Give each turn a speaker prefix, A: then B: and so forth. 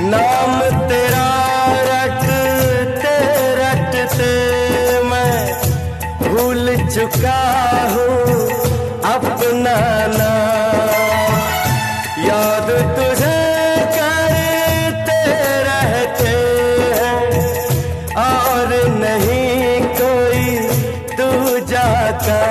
A: नाम तेरा रटते रटते मैं भूल चुका हूँ अपना नाम। याद तुझे करते रहते हैं और नहीं कोई तू जाता।